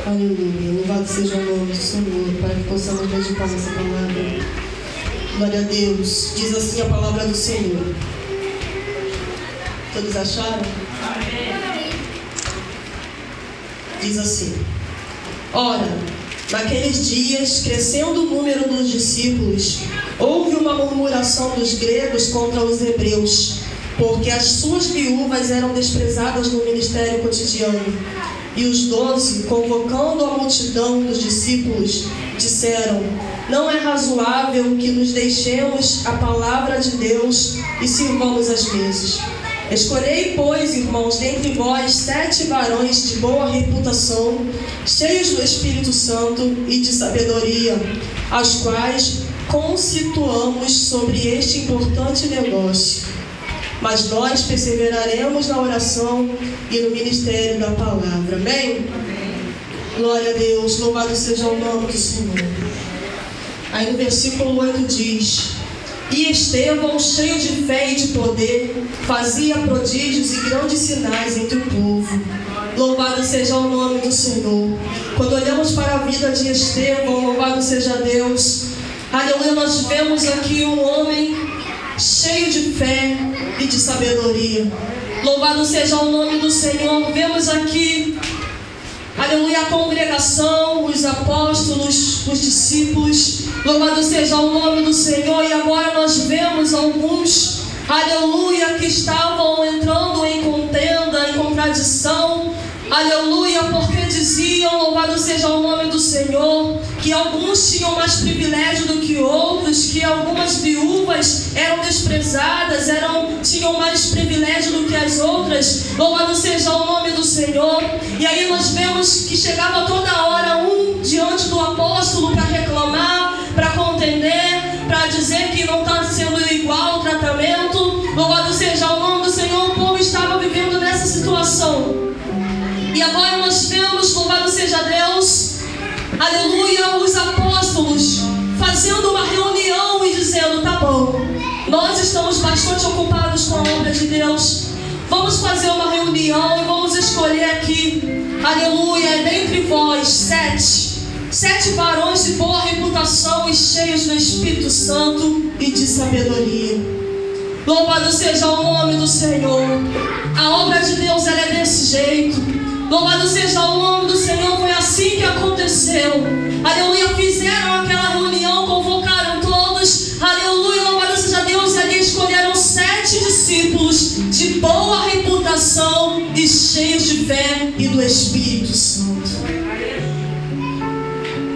Aleluia. Louvado seja o nome do Senhor, para que possamos meditar nessa palavra. Glória a Deus. Diz assim a palavra do Senhor. Todos acharam? Diz assim: ora, naqueles dias, crescendo o número dos discípulos, houve uma murmuração dos gregos contra os hebreus, porque as suas viúvas eram desprezadas no ministério cotidiano. E os 12, convocando a multidão dos discípulos, disseram: não é razoável que nos deixemos a palavra de Deus e sirvamos às mesas. Escolhei, pois, irmãos, dentre vós 7 varões de boa reputação, cheios do Espírito Santo e de sabedoria, as quais constituamos sobre este importante negócio. Mas nós perseveraremos na oração e no ministério da palavra. Amém? Glória a Deus, louvado seja o nome do Senhor. Aí no versículo 8 diz: e Estevão, cheio de fé e de poder, fazia prodígios e grandes sinais entre o povo. Louvado seja o nome do Senhor. Quando olhamos para a vida de Estevão, louvado seja Deus, aleluia, nós vemos aqui um homem cheio de fé e de sabedoria. Louvado seja o nome do Senhor. Vemos aqui, aleluia, a congregação, os apóstolos, os discípulos. Louvado seja o nome do Senhor. E agora nós vemos alguns, aleluia, que estavam entrando em contenda, em contradição, aleluia, porque diziam, louvado seja o nome do Senhor, que alguns tinham mais privilégio do que outros, que algumas viúvas eram desprezadas, tinham mais privilégio do que as outras. Louvado seja o nome do Senhor. E aí nós vemos que chegava toda hora um diante do apóstolo para reclamar, para contender, para dizer que não está sendo igual o tratamento. Louvado seja o nome do Senhor. O povo estava vivendo nessa situação. E agora nós vemos, louvado seja Deus, aleluia, os apóstolos fazendo uma reunião e dizendo: tá bom, nós estamos bastante ocupados com a obra de Deus, vamos fazer uma reunião e vamos escolher aqui, aleluia, dentre vós 7 varões de boa reputação e cheios do Espírito Santo e de sabedoria. Louvado seja o nome do Senhor. A obra de Deus, ela é desse jeito. Louvado seja o nome do Senhor. Foi assim que aconteceu. Aleluia. Fizeram aquela reunião, convocaram todos. Aleluia. Louvado seja Deus. E ali escolheram 7 discípulos de boa reputação e cheios de fé e do Espírito Santo.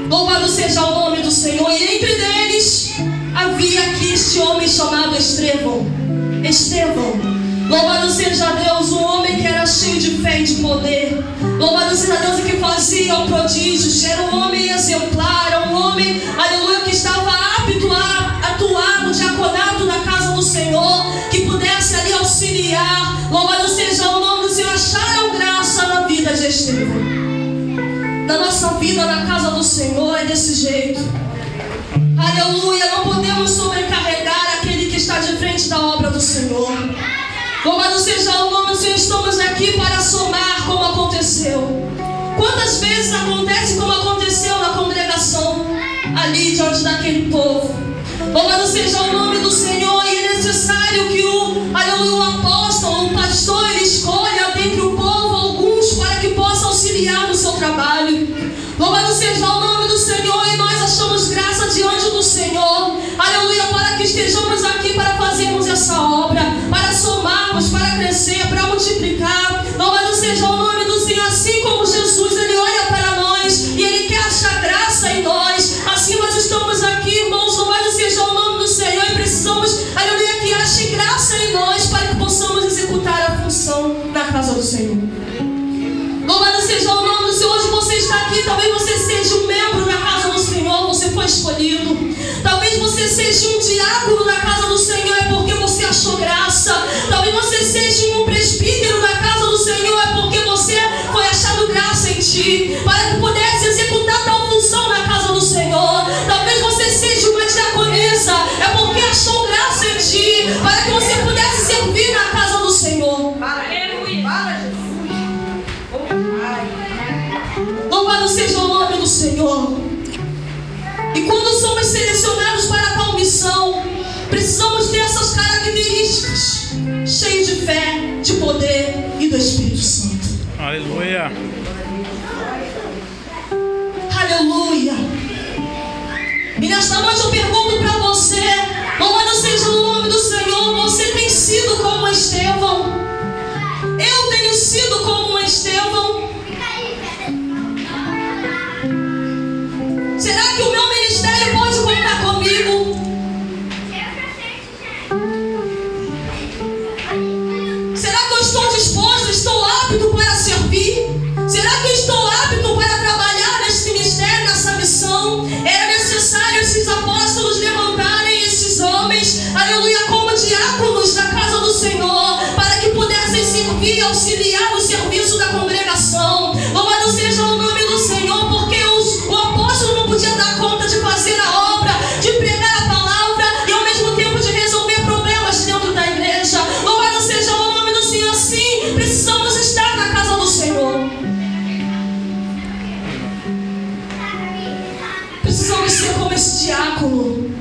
Louvado seja o nome do Senhor. E entre eles havia aqui este homem chamado Estevão. Louvado seja Deus, um homem que era cheio de fé e de poder. Louvado seja Deus, e que fazia o prodígio. Era um homem exemplar, era um homem, aleluia, que estava apto a atuar no diaconato da casa do Senhor, que pudesse ali auxiliar. Louvado seja o nome do Senhor. Acharam graça na vida de Estevão. Na nossa vida, na casa do Senhor, é desse jeito. Aleluia, não podemos sobrecarregar aquele que está de frente da obra do Senhor. Louvado seja o nome do Senhor. Estamos aqui para somar como aconteceu. Quantas vezes acontece como aconteceu na congregação, ali diante daquele povo. Louvado seja o nome do Senhor. E é necessário que o apóstolo, o pastor, ele escolha dentre o povo alguns para que possa auxiliar no seu trabalho. Louvado seja o nome do Senhor. E nós achamos graça diante do Senhor, aleluia, para que estejamos aqui para fazermos essa obra, para somarmos, para crescer, para multiplicar. Louvado seja o nome do Senhor. Assim como Jesus, ele olha para nós e ele quer achar graça em nós, assim nós estamos aqui, irmãos. Louvado seja o nome do Senhor. E precisamos, aleluia, que ache graça em nós para que possamos executar a função na casa do Senhor. Louvado seja o nome do Senhor. Hoje você está aqui, talvez você seja um membro da casa do Senhor, você foi escolhido. Talvez você seja um diácono da casa do Senhor, é porque você achou graça. Talvez você seja um presbítero da casa do Senhor, é porque você foi achado graça em ti, para que pudesse executar tal função na casa do Senhor. Talvez você seja uma diaconisa, é porque achou graça em ti, para que você pudesse servir na casa do Senhor. Aleluia. Fala, Jesus. Louvado seja o nome do Senhor. E quando somos selecionados para tal missão, precisamos ter essas características, cheios de fé, de poder e do Espírito Santo. Aleluia. Aleluia. E nesta noite eu pergunto para você, louvado seja o nome do Senhor, você tem sido como Estevão? Eu tenho sido como Estevão? Será que o meu ministério pode contar comigo? Será que eu estou disposto, estou apto para servir? Será que eu estou apto para trabalhar neste ministério, nessa missão? Era necessário esses apóstolos levantarem esses homens, aleluia, como diáconos da casa do Senhor, para que pudessem servir e auxiliar no serviço da congregação. Louvado seja o nome do Senhor, porque o apóstolo não podia dar conta de fazer a obra, de pregar a palavra e ao mesmo tempo de resolver problemas dentro da igreja. Louvado seja o nome do Senhor. Sim, precisamos estar na casa do Senhor. Precisamos ser como esse diácono,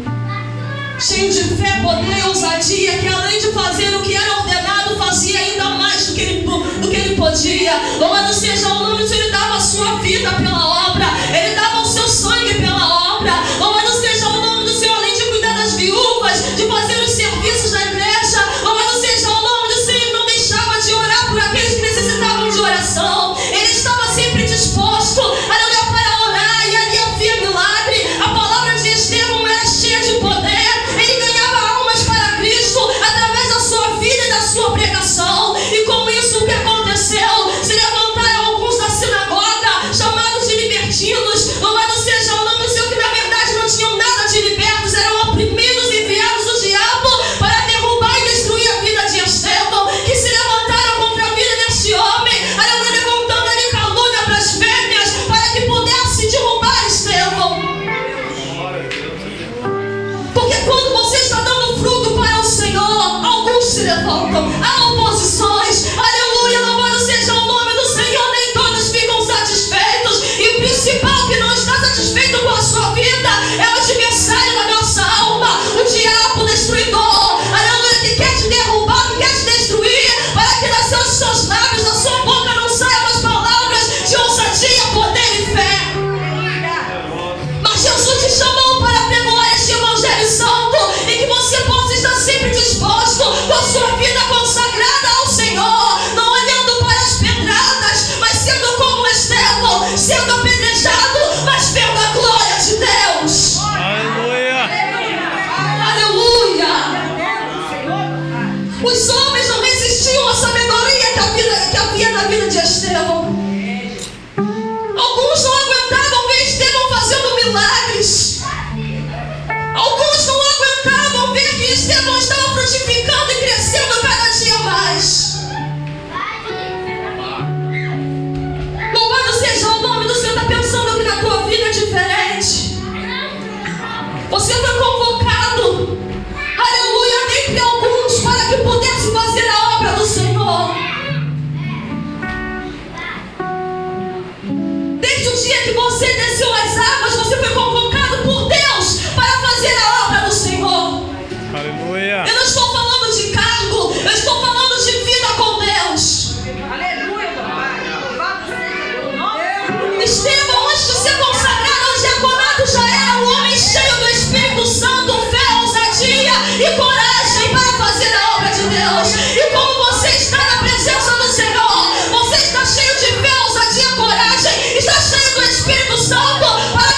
cheio de fé, poder e ousadia, que além de fazer o que era ordenado, fazia ainda mais do que ele podia. Louvado seja o nome do Senhor. Ele dava a sua vida pela obra, ele dava o seu sangue pela obra. Louvado seja o nome do Senhor. Além de cuidar das viúvas, de fazer os serviços da igreja, louvado seja o nome do Senhor. Ele não deixava de orar por aqueles que necessitavam de oração. Ele estava sempre disposto, aleluia, para orar, e ali havia milagre. A palavra de Estevão era cheia de poder. Ele ganhava almas para Cristo através da sua vida e da sua pregação. E com isso, o que aconteceu? Se levantaram alguns da sinagoga, chamados de libertinos. Louvado seja o nome do Senhor, que na verdade não tinham nada de libertos, eram oprimidos e enviados do diabo para derrubar e destruir a vida de Estevão, que se levantaram contra a vida deste homem, aleluia, levantando ali calúnia, blasfêmias, para que pudesse derrubar Estevão. Porque quando você está dando fruto para o Senhor, alguns se levantam, há oposições, aleluia, louvado seja o nome do Senhor. Nem todos ficam satisfeitos, e o principal que não está satisfeito com a sua vida é o adversário da nossa alma, o diabo destruidor, aleluia, que quer te derrubar, que quer te destruir, para que dos seus lábios, da sua boca não saiam as palavras de ousadia, poder e fé. Mas Jesus te chamou para pregoar este evangelho santo, e que você possa estar sempre disposto, com a sua vida consagrada ao Senhor, não olhando para as pedradas, mas sendo como Estevão, sendo apedrejado, mas vendo a glória de Deus. Aleluia. Aleluia. Os homens não resistiam à sabedoria que havia na vida de Estevão. Alguns não aguentavam ver Estevão fazendo milagres. Alguns não aguentavam ver que Estevão estava frutificando e crescendo cada dia mais. Louvado seja o nome do Senhor. Está pensando que na tua vida é diferente? Você foi convocado, aleluia, dentre alguns, para que pudesse fazer a obra do Senhor. Desde o dia que você desceu as águas, você foi convocado por Deus para fazer a obra do Senhor. Aleluia. Eu não estou falando de cargo, eu estou falando de vida com Deus. Aleluia, papai. Louvado seja o nome. Estevão, antes de ser consagrado ao diaconato, já era um homem cheio do Espírito Santo, fé, ousadia e coragem para fazer a obra de Deus. E como você está na presença do Senhor, você está cheio de fé, ousadia, coragem, está cheio do Espírito Santo para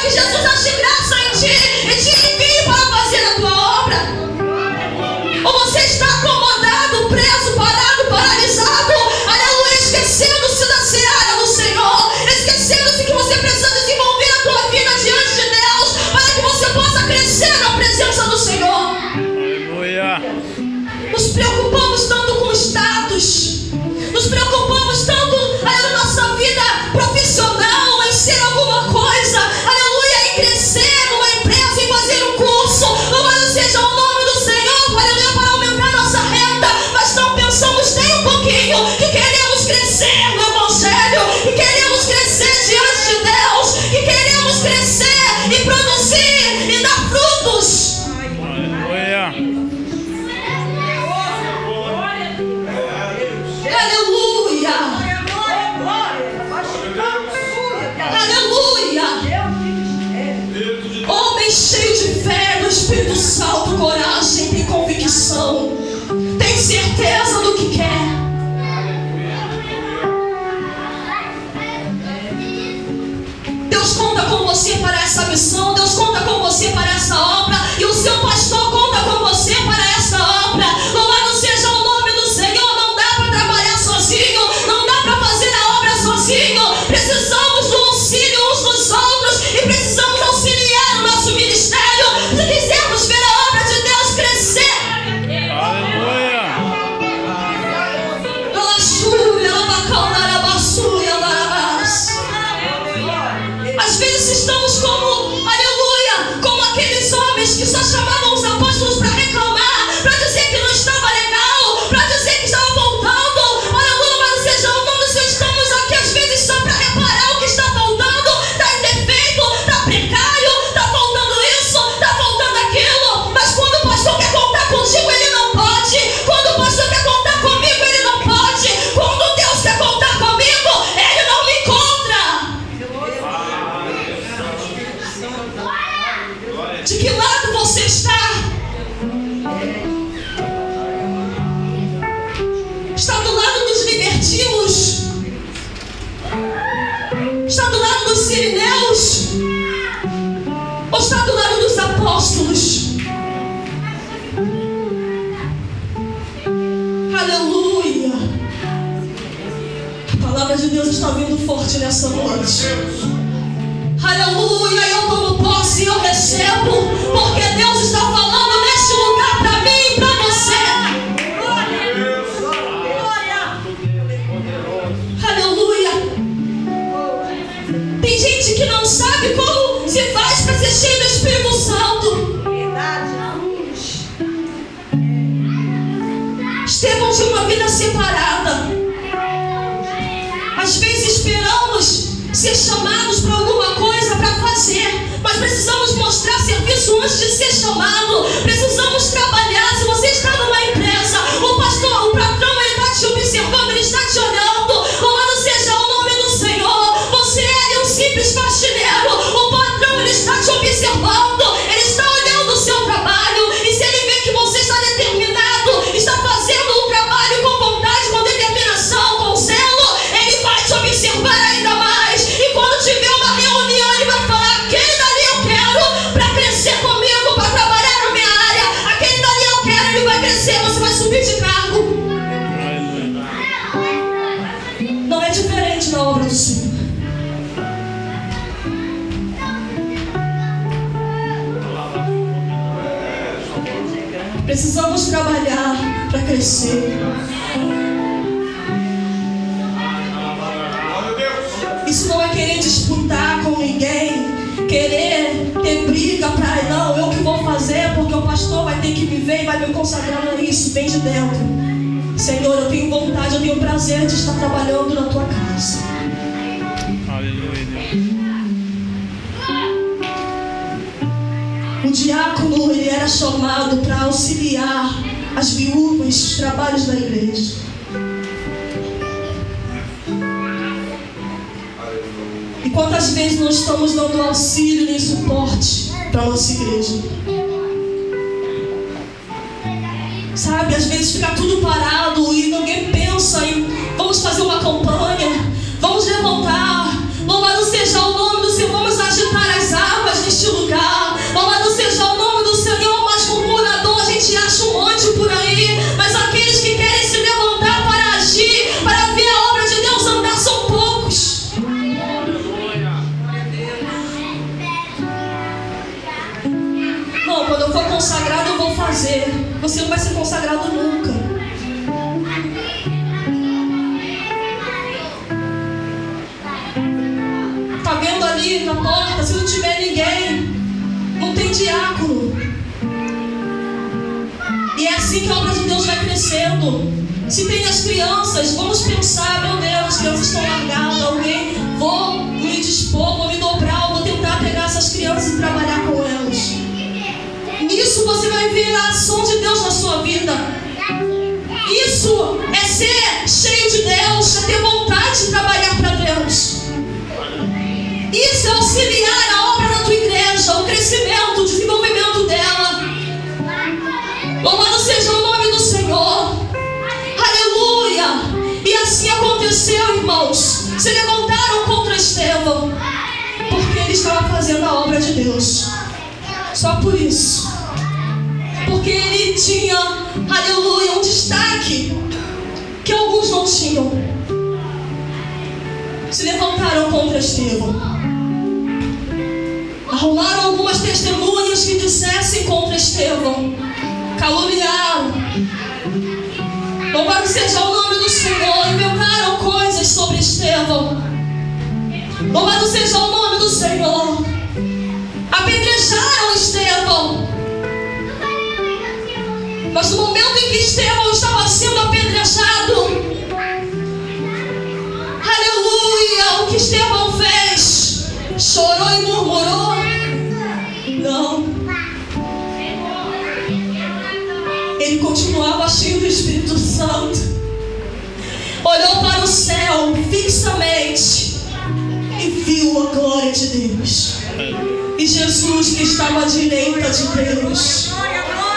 Às vezes estamos como, aleluia, como aqueles homens que só chamavam os apóstolos para reclamar, para dizer que não estava legal, para dizer que estava faltando. Aleluia, mas seja o nome do Senhor, estamos aqui às vezes só para reparar o que está faltando. Está em defeito, está precário, está faltando isso, está faltando aquilo. Mas quando o pastor quer contar contigo, ele não pode. Quando o pastor quer contar comigo, ele não pode. Quando Deus quer contar comigo, ele não me encontra. De que lado você está? Está do lado dos libertinos? Está do lado dos sirineus? Ou está do lado dos apóstolos? Aleluia! A palavra de Deus está vindo forte nessa noite. Aleluia! Eu tomo posse e eu recebo, porque Deus está falando neste lugar para mim e para você. Aleluia! Tem gente que não sabe como se faz para ser cheio do Espírito Santo. Estevão tinha uma vida separada. Às vezes esperamos ser chamados para alguma coisa para fazer, mas precisamos mostrar serviço antes de ser chamado. Precisamos trabalhar. Se você está numa empresa, o pastor, o patrão, ele está te observando, ele está te olhando. Louvado seja o nome do Senhor. Você é um simples faxineiro. O patrão, ele está te observando, ele está olhando o seu trabalho, e se ele vê que você está determinado, está fazendo um trabalho com vontade, com determinação, com zelo, ele vai te observar ainda mais. E quando tiver uma reunião, ele vai falar: aquele dali eu quero para crescer comigo, para trabalhar na minha área. Aquele dali eu quero, ele vai crescer, você vai subir de cargo. Não é diferente na obra do Senhor. Precisamos trabalhar para crescer. Isso não é querer disputar com ninguém, querer ter briga para não, eu que vou fazer porque o pastor vai ter que me ver e vai me consagrar a isso. Vem de dentro. Senhor, eu tenho vontade, eu tenho prazer de estar trabalhando na tua casa. Aleluia, Deus. O diácono, ele era chamado para auxiliar as viúvas nos trabalhos da igreja. E quantas vezes nós estamos dando auxílio nem suporte para a nossa igreja? Sabe, às vezes fica tudo parado e ninguém pensa em vamos fazer uma campanha, vamos levantar, louvado seja o nome do Senhor, vamos agitar as águas neste lugar, louvado seja o nome do Senhor. Mas murmurador a gente acha um monte por aí, mas aqueles que querem se levantar para agir, para ver a obra de Deus andar, são poucos. Não, quando eu for consagrado eu vou fazer. Você não vai ser consagrado nunca. Tá vendo ali na porta, se não tiver ninguém, não tem diácono. E é assim que a obra de Deus vai crescendo. Se tem as crianças, vamos pensar: meu Deus, as crianças estão largadas, alguém, vou me dispor, vou me dobrar, vou tentar pegar essas crianças e trabalhar com elas. Nisso você vai ver a ação de Deus na sua vida. Isso é ser cheio de Deus, é ter vontade de trabalhar para Deus. Isso é auxiliar a obra da tua igreja, o crescimento, o desenvolvimento dela. Louvado seja o nome do Senhor. Aleluia. E assim aconteceu, irmãos. Se levantaram contra Estevão, porque ele estava fazendo a obra de Deus. Só por isso. Porque ele tinha, aleluia, um destaque que alguns não tinham. Se levantaram contra Estevão. Arrumaram algumas testemunhas que dissessem contra Estevão. Caluniaram. Louvado seja o nome do Senhor. Inventaram coisas sobre Estevão. Louvado seja o nome do Senhor. chorou e murmurou. Não. Ele continuava cheio do Espírito Santo. Olhou para o céu fixamente e viu a glória de Deus. E Jesus que estava à direita de Deus.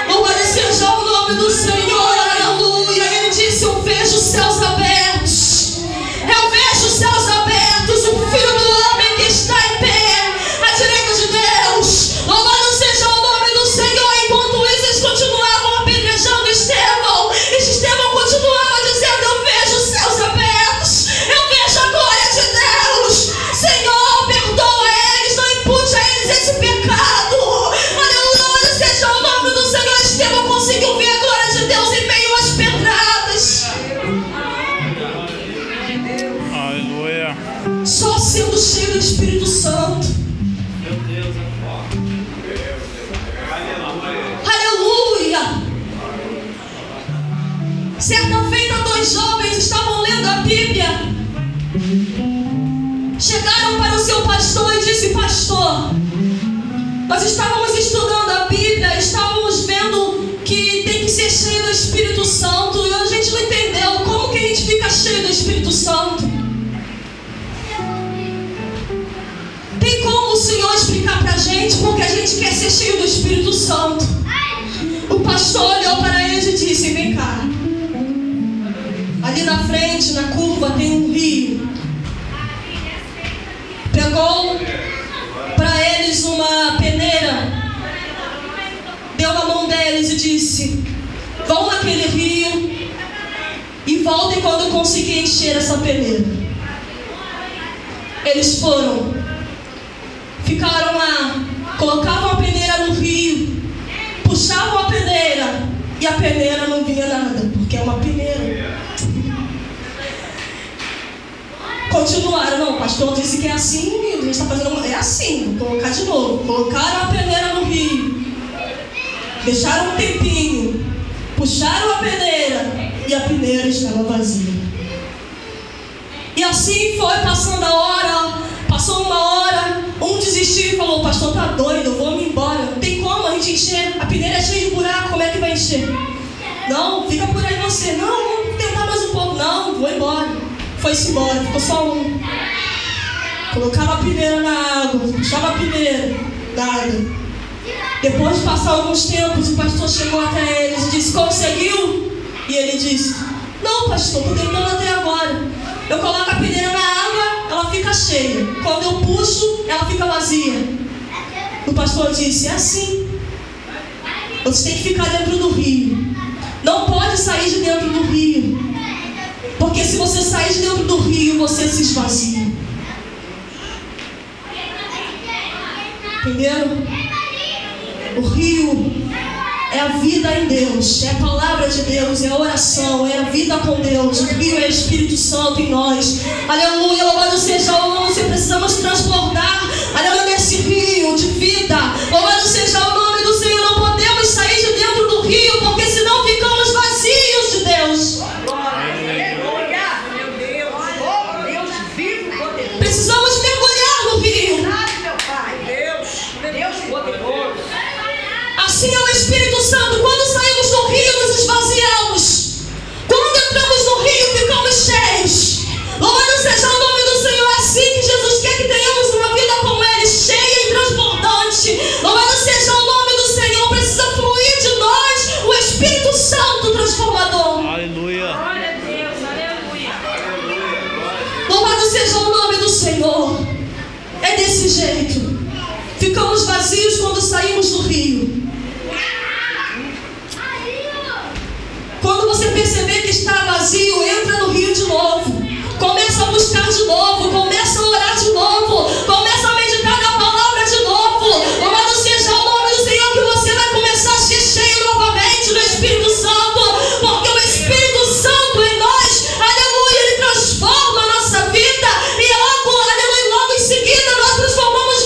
Louvado seja o nome do Senhor, aleluia. Ele disse: eu vejo os céus abertos. Eu vejo os céus abertos. O Filho do Homem que está em pé à direita de Deus. Louvado seja o nome do Senhor. Enquanto isso, eles continuavam apedrejando Estevão. E Estevão continuava dizendo: eu vejo os céus abertos. Eu vejo a glória de Deus. Senhor, perdoa eles. Não impute a eles esse pecado. Aleluia seja o nome do Senhor. Estevão conseguiu ver a glória de Deus em meio às pedradas. Aleluia. Só sendo cheio do Espírito Santo. Aleluia. Certa feita, 2 jovens estavam lendo a Bíblia. Chegaram para o seu pastor e disse: pastor, nós estávamos estudando a Bíblia, estávamos vendo que tem que ser cheio do Espírito Santo, e a gente não entendeu como que a gente fica cheio do Espírito Santo. Tem como o Senhor explicar pra gente? Porque a gente quer ser cheio do Espírito Santo. O pastor olhou para eles e disse: vem cá. Ali na frente, na curva, tem um rio. Pegou para eles uma peneira, deu na mão deles e disse: vão naquele rio e voltem quando conseguir encher essa peneira. Eles foram, ficaram lá, colocavam a peneira no rio, puxavam a peneira e a peneira não vinha nada, porque é uma peneira. Continuaram: não, o pastor disse que é assim, a gente está fazendo, é assim, vou colocar de novo. Colocaram a peneira no rio, deixaram um tempinho, puxaram a peneira e a peneira estava vazia. E assim foi passando a hora, passou uma hora, um desistiu e falou: o pastor tá doido, eu vou me embora, não tem como a gente encher, a peneira é cheia de buraco, como é que vai encher? Não, fica por aí você. Não, vamos tentar mais um pouco. Não, vou embora. Foi-se embora, ficou só um. Colocava a peneira na água, puxava a peneira, nada. Depois de passar alguns tempos, o pastor chegou até eles e disse: conseguiu? E ele disse: não, pastor, estou tentando até agora. Eu coloco a peneira na água, ela fica cheia. Quando eu puxo, ela fica vazia. O pastor disse: é assim. Você tem que ficar dentro do rio. Não pode sair de dentro do rio. Porque se você sair de dentro do rio, você se esvazia. Entenderam? O rio é a vida em Deus, é a palavra de Deus, é a oração, é a vida com Deus. O rio é o Espírito Santo em nós. Aleluia, louvado seja o nome. Precisamos transbordar, aleluia, nesse rio de vida. Louvado seja o nome do Senhor. Não podemos sair de dentro do rio, porque senão ficamos vazios de Deus. Precisamos mergulhar no rio. Assim é o Espírito Santo. Quando saímos do rio, nos esvaziamos. Quando entramos no rio, ficamos cheios. Louvado seja o nome do Senhor. É assim que Jesus quer que tenhamos uma vida com Ele, cheia e transbordante. Louvado seja o nome do Senhor. Precisa fluir de nós o Espírito Santo transformador. Aleluia. Glória a Deus, aleluia. Louvado seja o nome do Senhor. É desse jeito. Ficamos vazios quando saímos do rio. Quando você perceber que está vazio, entra no rio de novo. Começa a buscar de novo. Começa a orar de novo. Começa a meditar na palavra de novo. Louvado seja o nome do Senhor, que você vai começar a ser cheio novamente do Espírito Santo. Porque o Espírito Santo em nós, aleluia, ele transforma a nossa vida. E logo, aleluia, logo em seguida nós transformamos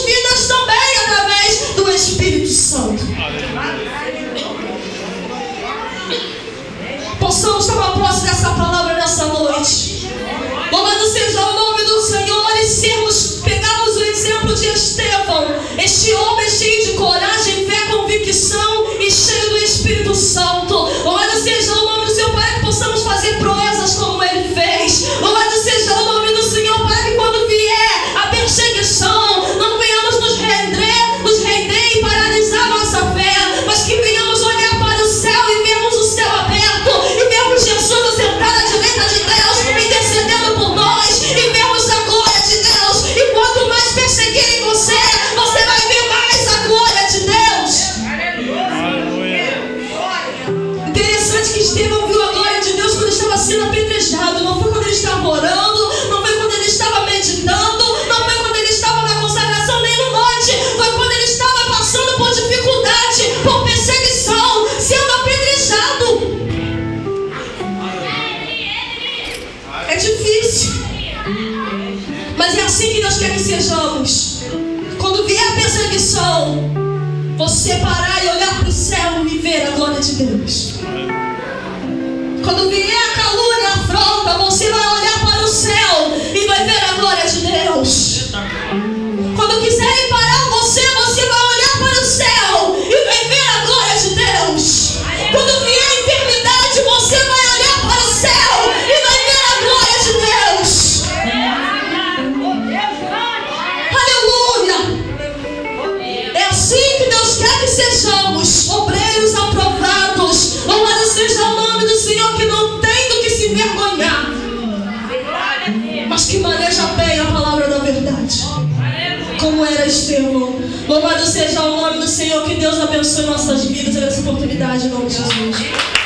Quando vier a perseguição, você parar e olhar para o céu e ver a glória de Deus. Quando vier a calúnia, a afronta, você vai olhar para o céu e vai ver a glória de Deus. Quando quiserem parar você, você vai olhar para o céu e vai ver a glória de Deus. Quando vier a enfermidade, você vai olhar para o céu e vai ver a glória de Deus. Aleluia! É assim que Deus quer que sejamos, obreiros aprovados. Louvado seja o nome do Senhor, que não tem do que se envergonhar, mas que maneja bem a palavra da verdade, como era Estevão. Louvado seja o nome do Senhor, que Deus abençoe nossas vidas nessa oportunidade, em nome de Jesus.